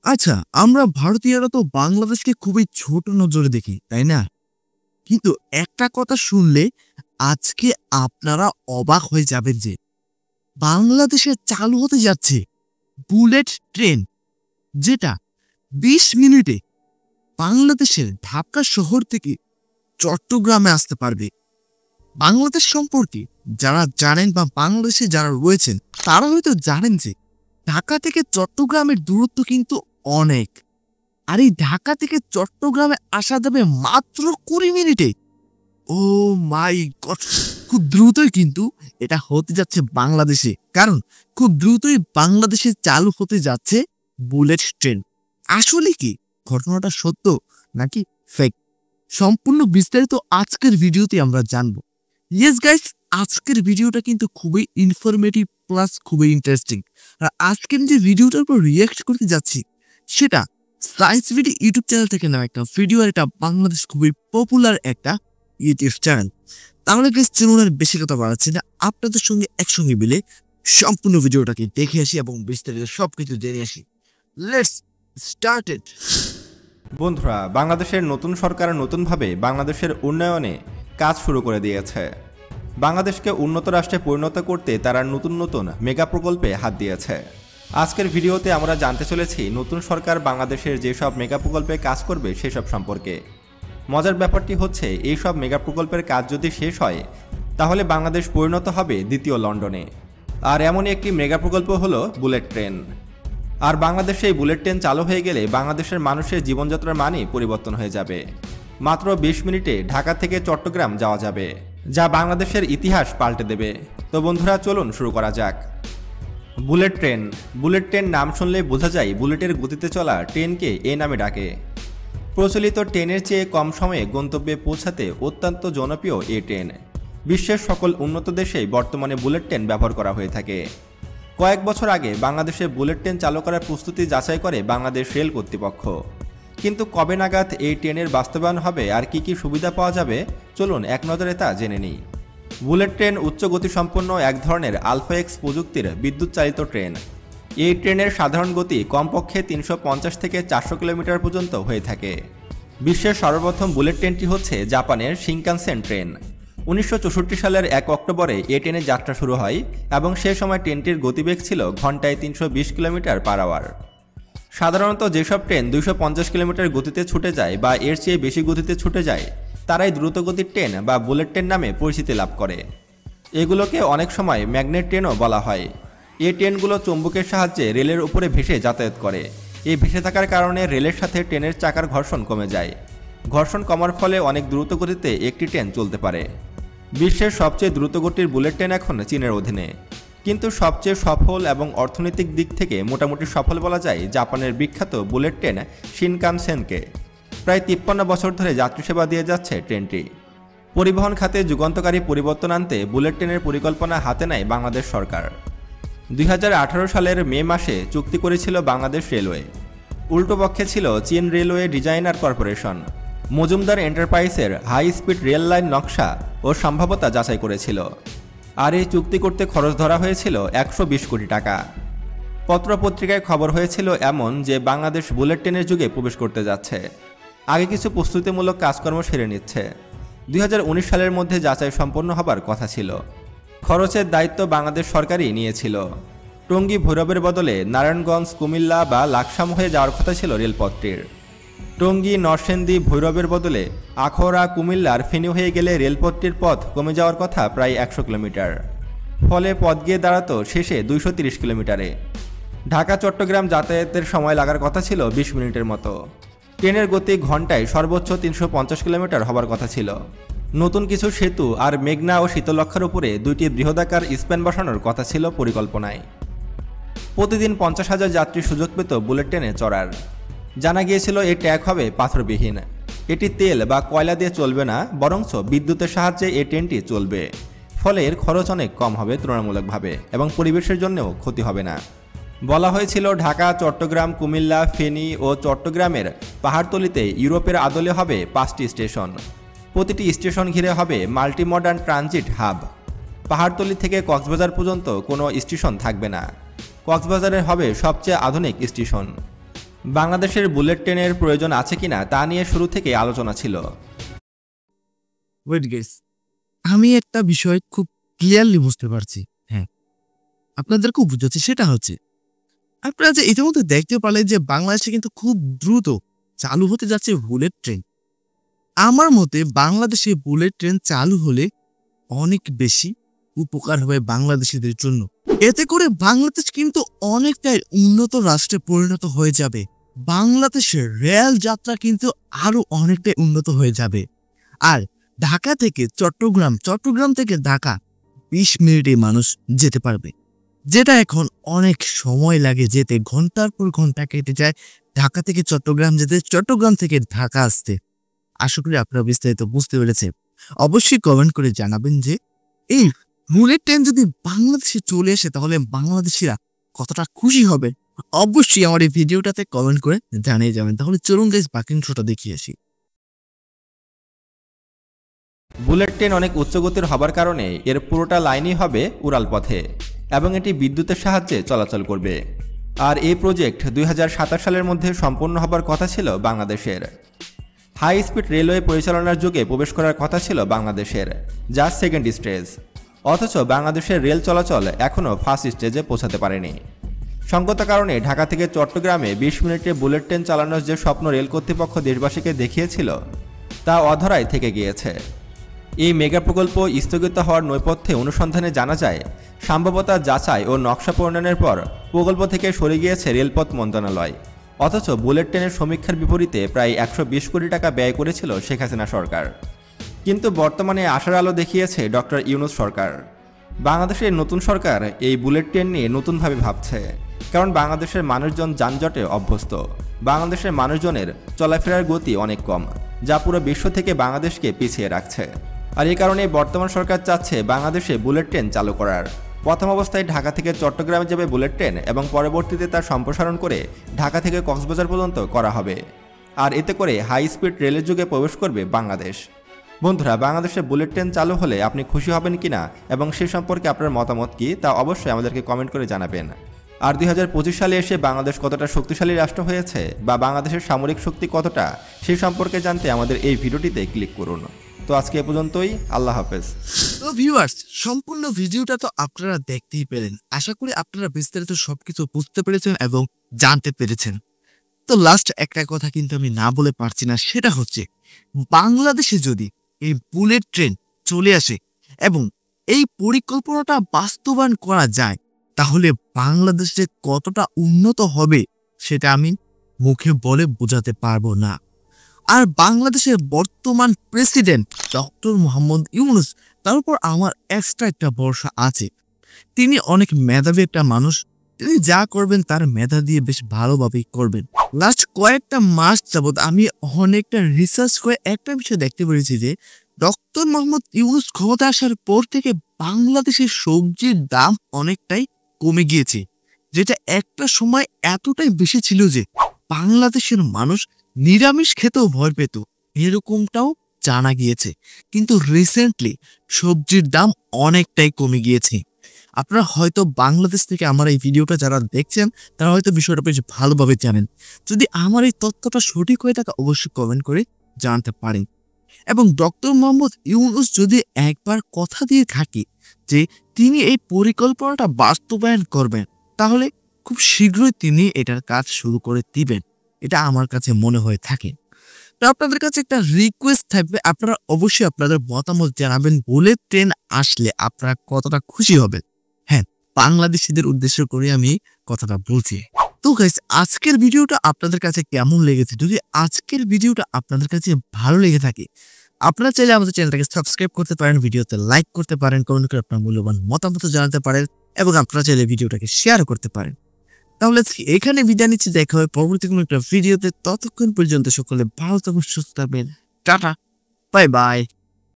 আচ্ছা, আমরা ভারতীয়রা তো বাংলাদেশকে খুবই ছোট নজরে দেখি, তাই না? কিন্তু একটা কথা শুনলে আজকে আপনারা অবাক হয়ে যাবেন যে বাংলাদেশে চালু হতে যাচ্ছে বুলেট ট্রেন, যেটা ২০ মিনিটে বাংলাদেশের ঢাকা শহর থেকে চট্টগ্রামে আসতে পারবে। বাংলাদেশ সম্পর্কে যারা জানেন বা বাংলাদেশে যারা রয়েছেন তারা হয়তো জানেন যে ঢাকা থেকে চট্টগ্রামের দূরত্ব কিন্তু অনেক। আর এই ঢাকা থেকে চট্টগ্রামে আসা যাবে মাত্র ২০ মিনিটে। ও মাই গড! খুব দ্রুতই কিন্তু এটা হতে যাচ্ছে বাংলাদেশে। কারণ খুব দ্রুতই বাংলাদেশে চালু হতে যাচ্ছে বুলেট ট্রেন। আসলে কি ঘটনাটা সত্য নাকি ফেক? সম্পূর্ণ বিস্তারিত আজকের ভিডিওতে আমরা জানবো। ইয়েস গাইস, আজকের ভিডিওটা কিন্তু খুবই ইনফরমেটিভ প্লাস খুবই ইন্টারেস্টিং। আর আজকের যে ভিডিওটার উপর রিয়াক্ট করতে যাচ্ছি সেটা সায়েন্স ভিডিও ইউটিউব চ্যানেল থেকে নেওয়া একটা ভিডিও। আর এটা বাংলাদেশ খুবই পপুলার একটা ইউটিউব চ্যানেল। তাহলে গাইস চলুন আর বেশি কথা বাড়াচ্ছি না, আপনাদের সঙ্গে একসঙ্গে মিলে সম্পূর্ণ ভিডিওটাকে দেখে আসি এবং বিস্তারিত সবকিছু জেনে আসি। Let's start it. বন্ধুরা, বাংলাদেশের নতুন সরকার নতুনভাবে বাংলাদেশের উন্নয়নে কাজ শুরু করে দিয়েছে। বাংলাদেশকে উন্নত রাষ্ট্রে পরিণত করতে তারা নতুন নতুন মেগা প্রকল্পে হাত দিয়েছে। আজকের ভিডিওতে আমরা জানতে চলেছি নতুন সরকার বাংলাদেশের যেসব মেগা প্রকল্পে কাজ করবে সেসব সম্পর্কে। মজার ব্যাপারটি হচ্ছে, এই সব মেগা প্রকল্পের কাজ যদি শেষ হয় তাহলে বাংলাদেশ পরিণত হবে দ্বিতীয় লন্ডনে। আর এমনই একটি মেগা প্রকল্প হলো বুলেট ট্রেন। আর বাংলাদেশে এই বুলেট ট্রেন চালু হয়ে গেলে বাংলাদেশের মানুষের জীবনযাত্রার মানই পরিবর্তন হয়ে যাবে। মাত্র ২০ মিনিটে ঢাকা থেকে চট্টগ্রাম যাওয়া যাবে, যা বাংলাদেশের ইতিহাস পাল্টে দেবে। তো বন্ধুরা, চলুন শুরু করা যাক। Bullet train. বুলেট ট্রেন নাম শুনলে বোঝা যায় বুলেটের গতিতে চলা ট্রেনকে এই নামে ডাকে। প্রচলিত ট্রেনের চেয়ে কম সময়ে গন্তব্যে পৌঁছাতে অত্যন্ত জনপ্রিয় এই ট্রেন। বিশ্বের সকল উন্নত দেশেই বর্তমানে বুলেট ট্রেন ব্যবহার করা হয়ে থাকে। কয়েক বছর আগে বাংলাদেশে বুলেট ট্রেন চালু করার প্রস্তুতি যাচাই করে বাংলাদেশ রেল কর্তৃপক্ষ। কিন্তু কবে নাগাদ এই ট্রেনের বাস্তবায়ন হবে আর কি কি সুবিধা পাওয়া যাবে, চলুন এক নজরে তা জেনে নিই। বুলেট ট্রেন উচ্চ গতিসম্পন্ন এক ধরনের আলফা এক্স প্রযুক্তির বিদ্যুৎ চালিত ট্রেন। এই ট্রেনের সাধারণ গতি কমপক্ষে ৩৫০ থেকে ৪০০ কিলোমিটার পর্যন্ত হয়ে থাকে। বিশ্বের সর্বপ্রথম বুলেট ট্রেনটি হচ্ছে জাপানের শিনকানসেন ট্রেন। ১৯৬৪ সালের ১ অক্টোবরে এ ট্রেনের যাত্রা শুরু হয় এবং সে সময় ট্রেনটির গতিবেগ ছিল ঘন্টায় ৩২০ কিলোমিটার পার আওয়ার। সাধারণত যেসব ট্রেন ২৫০ কিলোমিটার গতিতে ছুটে যায় বা এর চেয়ে বেশি গতিতে ছুটে যায় তারাই দ্রুতগতির ট্রেন বা বুলেট ট্রেন নামে পরিচিতি লাভ করে। এগুলোকে অনেক সময় ম্যাগনেট ট্রেনও বলা হয়। এই ট্রেনগুলো চৌম্বকের সাহায্যে রেলের উপরে ভেসে যাতায়াত করে। এই ভেসে থাকার কারণে রেলের সাথে ট্রেনের চাকার ঘর্ষণ কমে যায়। ঘর্ষণ কমার ফলে অনেক দ্রুত গতিতে একটি ট্রেন চলতে পারে। বিশ্বের সবচেয়ে দ্রুতগতির বুলেট ট্রেন এখন চীনের অধীনে। কিন্তু সবচেয়ে সফল এবং অর্থনৈতিক দিক থেকে মোটামুটি সফল বলা যায় জাপানের বিখ্যাত বুলেট ট্রেন শিনকানসেনকে। প্রায় ৫৩ বছর ধরে যাত্রী সেবা দিয়ে যাচ্ছে ট্রেনটি। পরিবহন খাতে যুগান্তকারী পরিবর্তন আনতে বুলেট ট্রেনের পরিকল্পনা হাতে নেয় বাংলাদেশ সরকার। ২০১৮ সালের মে মাসে চুক্তি করেছিল বাংলাদেশ রেলওয়ে। উল্টোপক্ষে ছিল চীন রেলওয়ে ডিজাইনার কর্পোরেশন। মজুমদার এন্টারপ্রাইজের হাই স্পিড রেল লাইন নকশা ও সম্ভাব্যতা যাচাই করেছিল। আর এই চুক্তি করতে খরচ ধরা হয়েছিল ১২০ কোটি টাকা। পত্রপত্রিকায় খবর হয়েছিল এমন যে বাংলাদেশ বুলেট ট্রেনের যুগে প্রবেশ করতে যাচ্ছে। আগে কিছু প্রস্তুতিমূলক কাজকর্ম সেরে নিচ্ছে। ২০১৯ সালের মধ্যে যাচাই সম্পন্ন হবার কথা ছিল। খরচের দায়িত্ব বাংলাদেশ সরকারই নিয়েছিল। টঙ্গী ভৈরবের বদলে নারায়ণগঞ্জ, কুমিল্লা বা লাকসাম হয়ে যাওয়ার কথা ছিল রেলপথটির। টঙ্গী, নরসিংদী, ভৈরবের বদলে আখাউড়া, কুমিল্লার ফেনী হয়ে গেলে রেলপথটির পথ কমে যাওয়ার কথা প্রায় ১০০ কিলোমিটার। ফলে পথ গিয়ে দাঁড়াতো শেষে ২৩০ কিলোমিটারে। ঢাকা চট্টগ্রাম যাতায়াতের সময় লাগার কথা ছিল ২০ মিনিটের মতো। ট্রেনের গতি ঘন্টায় সর্বোচ্চ ৩৫০ কিলোমিটার হবার কথা ছিল। নতুন কিছু সেতু আর মেঘনা ও শীতলক্ষার উপরে দুইটি বৃহদাকার স্প্যান বসানোর কথা ছিল পরিকল্পনায়। প্রতিদিন ৫০,০০০ যাত্রী সুযোগ পেত বুলেট ট্রেনে চড়ার। জানা গিয়েছিল এই ট্র্যাক হবে পাথরবিহীন। এটি তেল বা কয়লা দিয়ে চলবে না, বরঞ্চ বিদ্যুতের সাহায্যে এই ট্রেনটি চলবে। ফলে এর খরচ অনেক কম হবে তুলনামূলকভাবে এবং পরিবেশের জন্যও ক্ষতি হবে না। বলা হয়েছিল ঢাকা, চট্টগ্রাম, কুমিল্লা, ফেনী ও চট্টগ্রামের পাহাড়তলিতে ইউরোপের আদলে হবে ৫টি স্টেশন। প্রতিটি স্টেশন ঘিরে হবে multi modern transit hub. Pahartali থেকে কক্সবাজার পর্যন্ত কোনো স্টেশন থাকবে না। কক্সবাজারে হবে সবচেয়ে আধুনিক স্টেশন। বাংলাদেশের বুলেট ট্রেনের প্রয়োজন আছে কিনা তা নিয়ে শুরু থেকে আলোচনা ছিল। ওয়েট গেস, আমি একটা বিষয় খুব ক্লিয়ারলি বুঝতে পারছি। হ্যাঁ, আপনাদেরকেও বুঝাচ্ছি। সেটা হচ্ছে আপনারা যে ইতিমধ্যে দেখতে পারলেন যে বাংলাদেশে কিন্তু খুব দ্রুত চালু হতে যাচ্ছে বুলেট ট্রেন। আমার মতে বাংলাদেশে বুলেট ট্রেন চালু হলে অনেক বেশি উপকার হবে বাংলাদেশিদের জন্য। এতে করে বাংলাদেশ কিন্তু অনেকটাই উন্নত রাষ্ট্রে পরিণত হয়ে যাবে। বাংলাদেশের রেল যাত্রা কিন্তু আরো অনেকটাই উন্নত হয়ে যাবে। আর ঢাকা থেকে চট্টগ্রাম, চট্টগ্রাম থেকে ঢাকা 20 মিনিটে মানুষ যেতে পারবে, যেটা এখন অনেক সময় লাগে যেতে। ঘন্টার পর ঘন্টা কেটে যায় ঢাকা থেকে চট্টগ্রাম যেতে, চট্টগ্রাম থেকে ঢাকা আসতে। আশা করি আপনারা বিস্তারিত বুঝতে পেরেছে। অবশ্যই কমেন্ট করে জানাবেন যে এই বুলেট ট্রেন যদি বাংলাদেশে চলে আসে তাহলে বাংলাদেশিরা কতটা খুশি হবে। অবশ্যই আমার এই ভিডিওটাতে কমেন্ট করে জানিয়ে যাবেন। তাহলে চলুন গাইস বাকি অংশটা দেখিয়ে আসি। বুলেট ট্রেন অনেক উচ্চগতির হবার কারণে এর পুরোটা লাইনই হবে উড়াল পথে এবং এটি বিদ্যুতের সাহায্যে চলাচল করবে। আর এই প্রজেক্ট 2027 সালের মধ্যে সম্পূর্ণ হবার কথা ছিল বাংলাদেশের। হাই স্পিড রেলওয়ে পরিচালনার যুগে প্রবেশ করার কথা ছিল বাংলাদেশের, যা সেকেন্ড স্টেজ। অথচ বাংলাদেশের রেল চলাচল এখনও ফার্স্ট স্টেজে পৌঁছাতে পারেনি। সঙ্গত কারণে ঢাকা থেকে চট্টগ্রামে 20 মিনিটে বুলেট ট্রেন চালানোর যে স্বপ্ন রেল কর্তৃপক্ষ দেশবাসীকে দেখিয়েছিল তা অধরাই থেকে গিয়েছে। এই মেগা প্রকল্প স্থগিত হওয়ার নেপথ্যে অনুসন্ধানে জানা যায়, সম্ভাব্যতা যাচাই ও নকশা প্রণয়নের পর প্রকল্প থেকে সরে গিয়েছে রেলপথ মন্ত্রণালয়। অথচ বুলেট ট্রেনের সমীক্ষার বিপরীতে প্রায় 120 কোটি টাকা ব্যয় করেছিল শেখ হাসিনা সরকার। কিন্তু বর্তমানে আশার আলো দেখিয়েছে ডক্টর ইউনূস সরকার। বাংলাদেশের নতুন সরকার এই বুলেট ট্রেন নিয়ে নতুনভাবে ভাবছে, কারণ বাংলাদেশের মানুষজন যানজটে অভ্যস্ত। বাংলাদেশের মানুষজনের চলাফেরার গতি অনেক কম, যা পুরো বিশ্ব থেকে বাংলাদেশকে পিছিয়ে রাখছে। আর এই কারণে বর্তমান সরকার চাচ্ছে বাংলাদেশে বুলেট ট্রেন চালু করার। প্রথম অবস্থায় ঢাকা থেকে চট্টগ্রামে যাবে বুলেট ট্রেন এবং পরবর্তীতে তার সম্প্রসারণ করে ঢাকা থেকে কক্সবাজার পর্যন্ত করা হবে। আর এতে করে হাই স্পিড রেলের যুগে প্রবেশ করবে বাংলাদেশ। বন্ধুরা, বাংলাদেশে বুলেট ট্রেন চালু হলে আপনি খুশি হবেন কিনা এবং সে সম্পর্কে আপনার মতামত কি তা অবশ্যই আমাদেরকে কমেন্ট করে জানাবেন। আর 2025 সালে এসে বাংলাদেশ কতটা শক্তিশালী রাষ্ট্র হয়েছে বা বাংলাদেশের সামরিক শক্তি কতটা, সেই সম্পর্কে জানতে আমাদের এই ভিডিওটিতে ক্লিক করুন। তো আজকে এ পর্যন্তই, আল্লাহ হাফেজ। তো ভিউয়ার্স, সম্পূর্ণ ভিডিওটা তো আপনারা দেখতেই পেলেন। আশা করি আপনারা বিস্তারিত সবকিছু বুঝতে পেরেছেন এবং জানতে পেরেছেন। তো লাস্ট একটা কথা কিন্তু আমি না বলে পারছি না, সেটা হচ্ছে বাংলাদেশে যদি এই বুলেট ট্রেন চলে আসে এবং এই পরিকল্পনাটা বাস্তবায়ন করা যায় তাহলে বাংলাদেশে কতটা উন্নত হবে সেটা আমি মুখে বলে বোঝাতে পারবো না। আর বাংলাদেশের বর্তমান প্রেসিডেন্ট ডক্টর মোহাম্মদ ইউনূস, তার উপর আমার এক্সট্রা একটা ভরসা আছে। তিনি অনেক মেধাবী একটা মানুষ, তিনি যা করবেন তার মেধা দিয়ে বেশ ভালোভাবেই করবেন। লাস্ট কয়েকটা মাস যাবৎ আমি অনেকটা রিসার্চ করে একটা বিষয় দেখতে পেরেছি যে ডক্টর মোহাম্মদ ইউনূস ক্ষমতা আসার পর থেকে বাংলাদেশের সবজির দাম অনেকটাই কমে গিয়েছে, যেটা একটা সময় এতটাই বেশি ছিল যে বাংলাদেশের মানুষ নিরামিষ খেতেও ভয় পেত, এরকমটাও জানা গিয়েছে। কিন্তু রিসেন্টলি সবজির দাম অনেকটাই কমে গিয়েছে। আপনারা হয়তো বাংলাদেশ থেকে আমার এই ভিডিওটা যারা দেখছেন তারা হয়তো বিষয়টা বেশ ভালোভাবে জানেন। যদি আমার এই তথ্যটা সঠিক হয়ে থাকে অবশ্যই কমেন্ট করে জানাতে পারেন। এবং ডক্টর মোহাম্মদ ইউনূস যদি একবার কথা দিয়ে থাকে যে তিনি এই পরিকল্পনাটা বাস্তবায়ন করবেন, তাহলে খুব শীঘ্রই তিনি এটার কাজ শুরু করে দিবেন, এটা আমার কাছে মনে হয়ে থাকে। তো আপনাদের কাছে একটা রিকোয়েস্ট থাকবে, আপনারা অবশ্যই আপনাদের মতামত জানাবেন বুলেট ট্রেন আসলে আপনারা কতটা খুশি হবেন। হ্যাঁ, বাংলাদেশিদের উদ্দেশ্য করে আমি কথাটা বলছি। তো গাইস, আজকের ভিডিওটা আপনাদের কাছে কেমন লেগেছে? যদি আজকের ভিডিওটা আপনাদের কাছে ভালো লেগে থাকে আপনারা চাইলে আমাদের চ্যানেলটাকে সাবস্ক্রাইব করতে পারেন, ভিডিওতে লাইক করতে পারেন, কমেন্ট করে আপনার মূল্যবান মতামত জানাতে পারেন এবং আপনারা চাইলে ভিডিওটাকে শেয়ার করতে পারেন। তাহলে এখানে বিদায় নিচ্ছি, দেখা হয় পরবর্তী কোনো একটা ভিডিওতে। ততক্ষণ পর্যন্ত সকলে ভালো থাকুন, সুস্থ থাকবেন। Tata, bye bye.